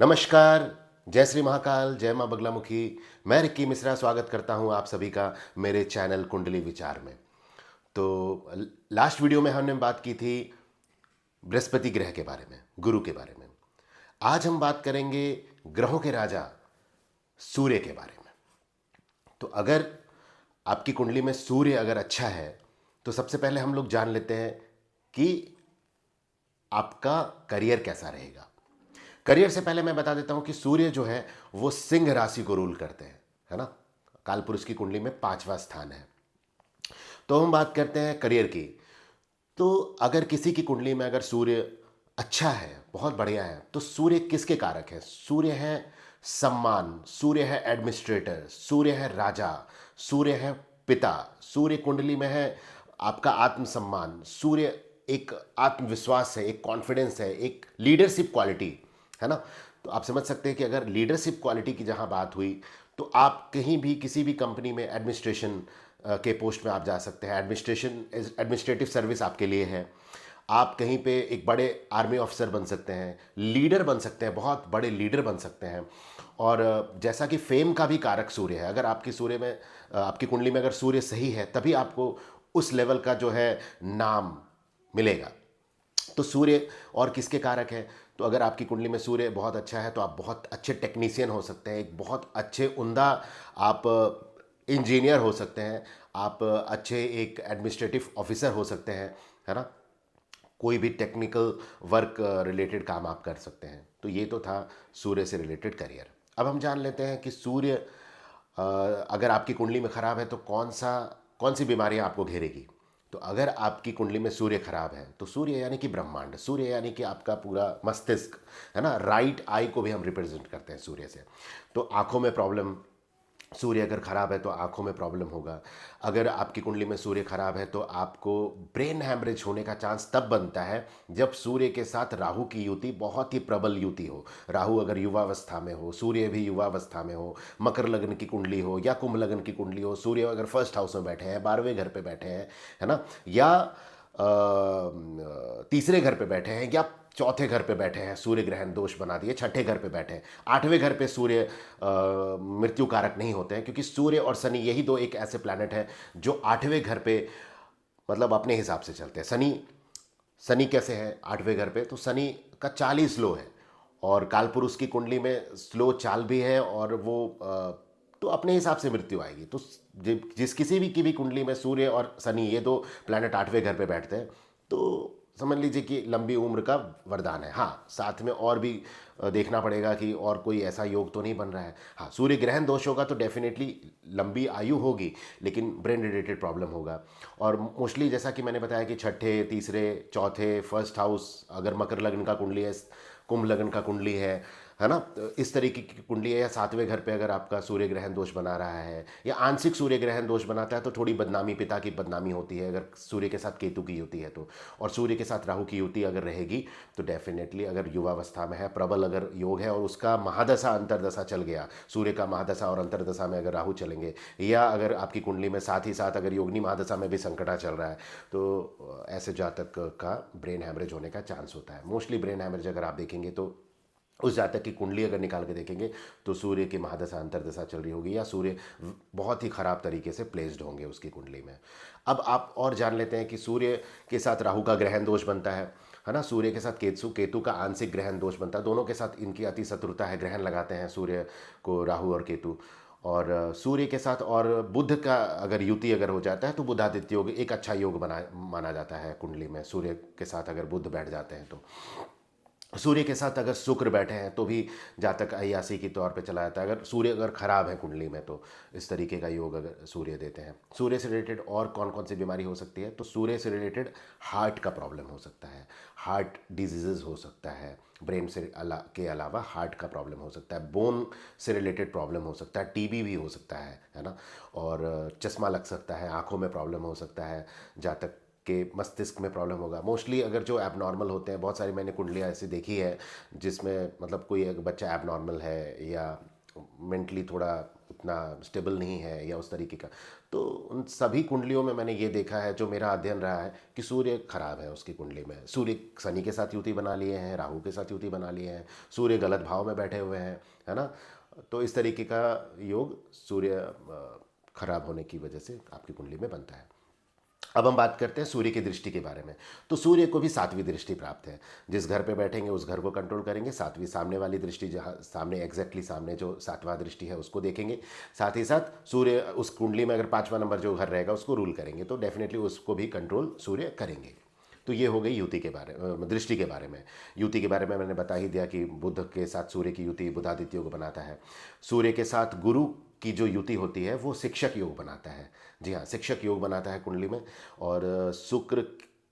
नमस्कार, जय श्री महाकाल, जय माँ बगलामुखी। मैं रिक्की मिश्रा स्वागत करता हूँ आप सभी का मेरे चैनल कुंडली विचार में। तो लास्ट वीडियो में हमने बात की थी बृहस्पति ग्रह के बारे में, गुरु के बारे में। आज हम बात करेंगे ग्रहों के राजा सूर्य के बारे में। तो अगर आपकी कुंडली में सूर्य अगर अच्छा है तो सबसे पहले हम लोग जान लेते हैं कि आपका करियर कैसा रहेगा। करियर से पहले मैं बता देता हूं कि सूर्य जो है वो सिंह राशि को रूल करते हैं, है ना। कालपुरुष की कुंडली में 5वां स्थान है। तो हम बात करते हैं करियर की। तो अगर किसी की कुंडली में अगर सूर्य अच्छा है, बहुत बढ़िया है, तो सूर्य किसके कारक है? सूर्य है सम्मान, सूर्य है एडमिनिस्ट्रेटर, सूर्य है राजा, सूर्य है पिता, सूर्य कुंडली में है आपका आत्मसम्मान, सूर्य एक आत्मविश्वास है, एक कॉन्फिडेंस है, एक लीडरशिप क्वालिटी, है ना। तो आप समझ सकते हैं कि अगर लीडरशिप क्वालिटी की जहाँ बात हुई तो आप कहीं भी किसी भी कंपनी में एडमिनिस्ट्रेशन के पोस्ट में आप जा सकते हैं। एडमिनिस्ट्रेटिव सर्विस आपके लिए है। आप कहीं पे एक बड़े आर्मी ऑफिसर बन सकते हैं, लीडर बन सकते हैं, बहुत बड़े लीडर बन सकते हैं। और जैसा कि फेम का भी कारक सूर्य है, अगर आपकी सूर्य में आपकी कुंडली में अगर सूर्य सही है तभी आपको उस लेवल का जो है नाम मिलेगा। तो सूर्य और किसके कारक है? तो अगर आपकी कुंडली में सूर्य बहुत अच्छा है तो आप बहुत अच्छे टेक्नीशियन हो सकते हैं, एक बहुत अच्छे उम्दा आप इंजीनियर हो सकते हैं, आप अच्छे एक एडमिनिस्ट्रेटिव ऑफिसर हो सकते हैं, है ना। कोई भी टेक्निकल वर्क रिलेटेड काम आप कर सकते हैं। तो ये तो था सूर्य से रिलेटेड करियर। अब हम जान लेते हैं कि सूर्य अगर आपकी कुंडली में खराब है तो कौन सी बीमारियां आपको घेरेगी। तो अगर आपकी कुंडली में सूर्य खराब है तो सूर्य यानी कि ब्रह्मांड, सूर्य यानी कि आपका पूरा मस्तिष्क, है ना। राइट आई को भी हम रिप्रेजेंट करते हैं सूर्य से। तो आंखों में प्रॉब्लम, सूर्य अगर खराब है तो आंखों में प्रॉब्लम होगा। अगर आपकी कुंडली में सूर्य खराब है तो आपको ब्रेन हैमरेज होने का चांस तब बनता है जब सूर्य के साथ राहु की युति बहुत ही प्रबल युति हो। राहु अगर युवावस्था में हो, सूर्य भी युवावस्था में हो, मकर लग्न की कुंडली हो या कुंभ लग्न की कुंडली हो, सूर्य अगर फर्स्ट हाउस में बैठे हैं, 12वें घर पे बैठे हैं, है ना, या तीसरे घर पे बैठे हैं या चौथे घर पे बैठे हैं, सूर्य ग्रहण दोष बना दिए, छठे घर पे बैठे हैं, 8वें घर पे सूर्य मृत्यु कारक नहीं होते हैं, क्योंकि सूर्य और शनि यही दो एक ऐसे प्लैनेट हैं जो 8वें घर पे मतलब अपने हिसाब से चलते हैं। शनि शनि कैसे है 8वें घर पे? तो शनि का चाल ही स्लो है और कालपुरुष की कुंडली में स्लो चाल भी है और वो तो अपने हिसाब से मृत्यु आएगी। तो जिस किसी भी की भी कुंडली में सूर्य और शनि ये दो प्लैनेट 8वें घर पे बैठते हैं तो समझ लीजिए कि लंबी उम्र का वरदान है। हाँ, साथ में और भी देखना पड़ेगा कि और कोई ऐसा योग तो नहीं बन रहा है। हाँ, सूर्य ग्रहण दोष होगा तो डेफिनेटली लंबी आयु होगी, लेकिन ब्रेन रिलेटेड प्रॉब्लम होगा। और मोस्टली जैसा कि मैंने बताया कि छठे, तीसरे, चौथे, फर्स्ट हाउस, अगर मकर लग्न का कुंडली है, कुंभ लग्न का कुंडली है ना, तो इस तरीके की कुंडली है, या 7वें घर पे अगर आपका सूर्य ग्रहण दोष बना रहा है या आंशिक सूर्य ग्रहण दोष बनाता है तो थोड़ी बदनामी, पिता की बदनामी होती है अगर सूर्य के साथ केतु की युति है तो। और सूर्य के साथ राहु की युति अगर रहेगी तो डेफिनेटली अगर युवावस्था में है, प्रबल अगर योग है और उसका महादशा अंतरदशा चल गया, सूर्य का महादशा और अंतरदशा में अगर राहु चलेंगे, या अगर आपकी कुंडली में साथ ही साथ अगर योगिनी महादशा में भी संकटा चल रहा है तो ऐसे जातक का ब्रेन हैमरेज होने का चांस होता है। मोस्टली ब्रेन हैमरेज अगर आप देखेंगे तो उस जातक की कुंडली अगर निकाल के देखेंगे तो सूर्य की महादशा अंतरदशा चल रही होगी या सूर्य बहुत ही खराब तरीके से प्लेस्ड होंगे उसकी कुंडली में। अब आप और जान लेते हैं कि सूर्य के साथ राहु का ग्रहण दोष बनता है ना। सूर्य के साथ केतु का आंशिक ग्रहण दोष बनता है। दोनों के साथ इनकी अति शत्रुता है, ग्रहण लगाते हैं सूर्य को राहु और केतु। और सूर्य के साथ और बुध का अगर युति अगर हो जाता है तो बुधादित्य योग एक अच्छा योग बना माना जाता है कुंडली में। सूर्य के साथ अगर बुध बैठ जाते हैं तो, सूर्य के साथ अगर शुक्र बैठे हैं तो भी जातक अय्यासी के तौर पे चला जाता है। अगर सूर्य अगर खराब है कुंडली में तो इस तरीके का योग अगर सूर्य देते हैं। सूर्य से रिलेटेड और कौन कौन सी बीमारी हो सकती है? तो सूर्य से रिलेटेड हार्ट का प्रॉब्लम हो सकता है, हार्ट डिजीजेज हो सकता है, ब्रेन से के अलावा हार्ट का प्रॉब्लम हो सकता है, बोन से रिलेटेड प्रॉब्लम हो सकता है, टीबी भी हो सकता है ना। और चश्मा लग सकता है, आँखों में प्रॉब्लम हो सकता है, जातक के मस्तिष्क में प्रॉब्लम होगा। मोस्टली अगर जो एबनॉर्मल होते हैं, बहुत सारी मैंने कुंडलियाँ ऐसी देखी है जिसमें मतलब कोई एक बच्चा एबनॉर्मल है या मेंटली थोड़ा उतना स्टेबल नहीं है या उस तरीके का, तो उन सभी कुंडलियों में मैंने ये देखा है, जो मेरा अध्ययन रहा है, कि सूर्य खराब है उसकी कुंडली में। सूर्य शनि के साथ युति बना लिए हैं, राहु के साथ युति बना लिए हैं, सूर्य गलत भाव में बैठे हुए हैं, है ना। तो इस तरीके का योग सूर्य खराब होने की वजह से आपकी कुंडली में बनता है। अब हम बात करते हैं सूर्य की दृष्टि के बारे में। तो सूर्य को भी 7वीं दृष्टि प्राप्त है। जिस घर पे बैठेंगे उस घर को कंट्रोल करेंगे। 7वीं सामने वाली दृष्टि, जहाँ सामने एग्जैक्टली सामने जो 7वां दृष्टि है उसको देखेंगे। साथ ही साथ सूर्य उस कुंडली में अगर 5वां नंबर जो घर रहेगा उसको रूल करेंगे, तो डेफिनेटली उसको भी कंट्रोल सूर्य करेंगे। तो ये हो गई युति के बारे दृष्टि के बारे में। युति के बारे में मैंने बता ही दिया कि बुध के साथ सूर्य की युति बुधादित्य योग बनाता है। सूर्य के साथ गुरु की जो युति होती है वो शिक्षक योग बनाता है। जी हाँ, शिक्षक योग बनाता है कुंडली में। और शुक्र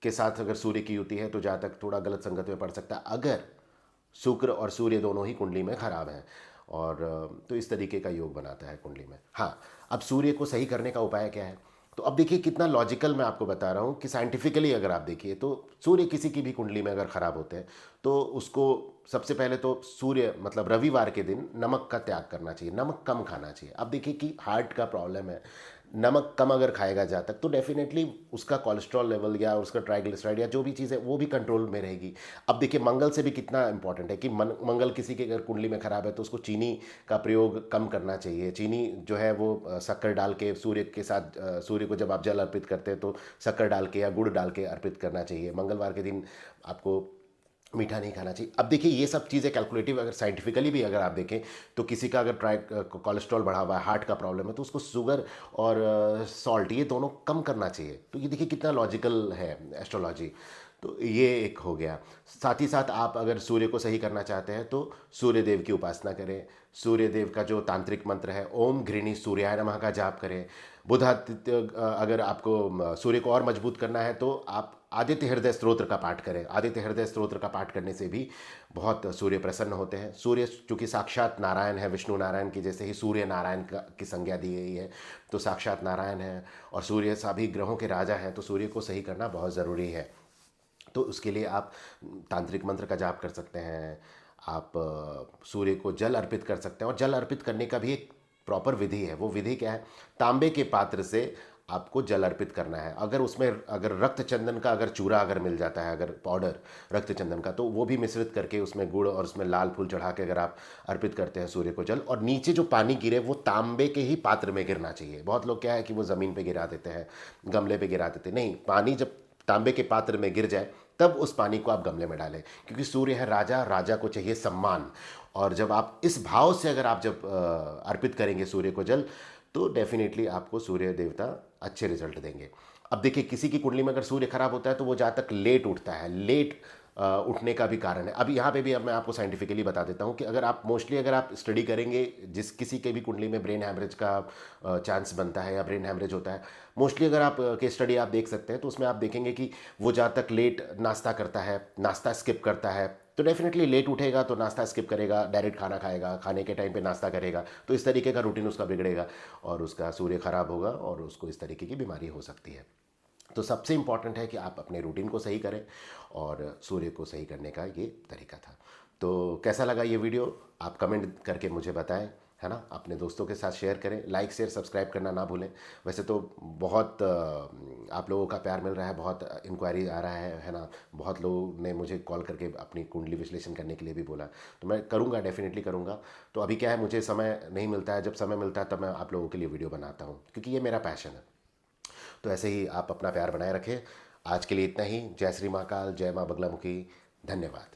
के साथ अगर सूर्य की युति है तो जहाँ तक थोड़ा गलत संगत में पड़ सकता है, अगर शुक्र और सूर्य दोनों ही कुंडली में खराब हैं। और तो इस तरीके का योग बनाता है कुंडली में। हाँ, अब सूर्य को सही करने का उपाय क्या है? तो अब देखिए कितना लॉजिकल मैं आपको बता रहा हूँ कि साइंटिफिकली अगर आप देखिए तो सूर्य किसी की भी कुंडली में अगर ख़राब होते हैं तो उसको सबसे पहले तो सूर्य मतलब रविवार के दिन नमक का त्याग करना चाहिए, नमक कम खाना चाहिए। अब देखिए कि हार्ट का प्रॉब्लम है, नमक कम अगर खाएगा जहाँ तक, तो डेफिनेटली उसका कोलेस्ट्रॉल लेवल या उसका ट्राइग्लिसराइड या जो भी चीज़ है वो भी कंट्रोल में रहेगी। अब देखिए मंगल से भी कितना इंपॉर्टेंट है कि मंगल किसी के अगर कुंडली में ख़राब है तो उसको चीनी का प्रयोग कम करना चाहिए। चीनी जो है वो शक्कर डाल के सूर्य के साथ, सूर्य को जब आप जल अर्पित करते हैं तो शक्कर डाल के या गुड़ डाल के अर्पित करना चाहिए। मंगलवार के दिन आपको मीठा नहीं खाना चाहिए। अब देखिए ये सब चीज़ें कैलकुलेटिव, अगर साइंटिफिकली भी अगर आप देखें तो किसी का अगर कोलेस्ट्रॉल बढ़ा हुआ है, हार्ट का प्रॉब्लम है, तो उसको शुगर और सॉल्ट ये दोनों कम करना चाहिए। तो ये देखिए कितना लॉजिकल है एस्ट्रोलॉजी। तो ये एक हो गया। साथ ही साथ आप अगर सूर्य को सही करना चाहते हैं तो सूर्य देव की उपासना करें। सूर्य देव का जो तांत्रिक मंत्र है ओम घृणी सूर्याय नमः का जाप करें। बुधादित्य, अगर आपको सूर्य को और मजबूत करना है तो आप आदित्य हृदय स्तोत्र का पाठ करें। आदित्य हृदय स्तोत्र का पाठ करने से भी बहुत सूर्य प्रसन्न होते हैं। सूर्य चूँकि साक्षात नारायण है, विष्णु नारायण की जैसे ही सूर्य नारायण की संज्ञा दी गई है, तो साक्षात नारायण है और सूर्य सभी ग्रहों के राजा हैं, तो सूर्य को सही करना बहुत ज़रूरी है। तो उसके लिए आप तांत्रिक मंत्र का जाप कर सकते हैं, आप सूर्य को जल अर्पित कर सकते हैं। और जल अर्पित करने का भी एक प्रॉपर विधि है। वो विधि क्या है? तांबे के पात्र से आपको जल अर्पित करना है। अगर उसमें अगर रक्त चंदन का अगर चूरा अगर मिल जाता है, अगर पाउडर रक्त चंदन का, तो वो भी मिश्रित करके उसमें गुड़ और उसमें लाल फूल चढ़ा के अगर आप अर्पित करते हैं सूर्य को जल, और नीचे जो पानी गिरे वो तांबे के ही पात्र में गिरना चाहिए। बहुत लोग क्या है कि वो ज़मीन पे गिरा देते हैं, गमले पे गिरा देते हैं। नहीं, पानी जब तांबे के पात्र में गिर जाए तब उस पानी को आप गमले में डालें, क्योंकि सूर्य है राजा, राजा को चाहिए सम्मान। और जब आप इस भाव से अगर आप जब अर्पित करेंगे सूर्य को जल, तो डेफिनेटली आपको सूर्य देवता अच्छे रिजल्ट देंगे। अब देखिए किसी की कुंडली में अगर सूर्य खराब होता है तो वो जहाँ तक लेट उठता है, लेट उठने का भी कारण है। अभी यहाँ पे भी अब मैं आपको साइंटिफिकली बता देता हूँ कि अगर आप मोस्टली अगर आप स्टडी करेंगे, जिस किसी के भी कुंडली में ब्रेन हैमरेज का चांस बनता है या ब्रेन हैमरेज होता है, मोस्टली अगर आप केस स्टडी आप देख सकते हैं तो उसमें आप देखेंगे कि वो जहाँ तक लेट नाश्ता करता है, नाश्ता स्किप करता है, तो डेफिनेटली लेट उठेगा तो नाश्ता स्किप करेगा, डायरेक्ट खाना खाएगा, खाने के टाइम पे नाश्ता करेगा, तो इस तरीके का रूटीन उसका बिगड़ेगा और उसका सूर्य खराब होगा और उसको इस तरीके की बीमारी हो सकती है। तो सबसे इम्पॉर्टेंट है कि आप अपने रूटीन को सही करें और सूर्य को सही करने का ये तरीका था। तो कैसा लगा ये वीडियो आप कमेंट करके मुझे बताएं, है ना। अपने दोस्तों के साथ शेयर करें, लाइक शेयर सब्सक्राइब करना ना भूलें। वैसे तो बहुत आप लोगों का प्यार मिल रहा है, बहुत इंक्वायरी आ रहा है ना। बहुत लोगों ने मुझे कॉल करके अपनी कुंडली विश्लेषण करने के लिए भी बोला, तो मैं करूँगा, डेफिनेटली करूँगा। तो अभी क्या है, मुझे समय नहीं मिलता है, जब समय मिलता है तब मैं आप लोगों के लिए वीडियो बनाता हूँ, क्योंकि ये मेरा पैशन है। तो ऐसे ही आप अपना प्यार बनाए रखें। आज के लिए इतना ही। जय श्री महाकाल, जय माँ बगलामुखी, धन्यवाद।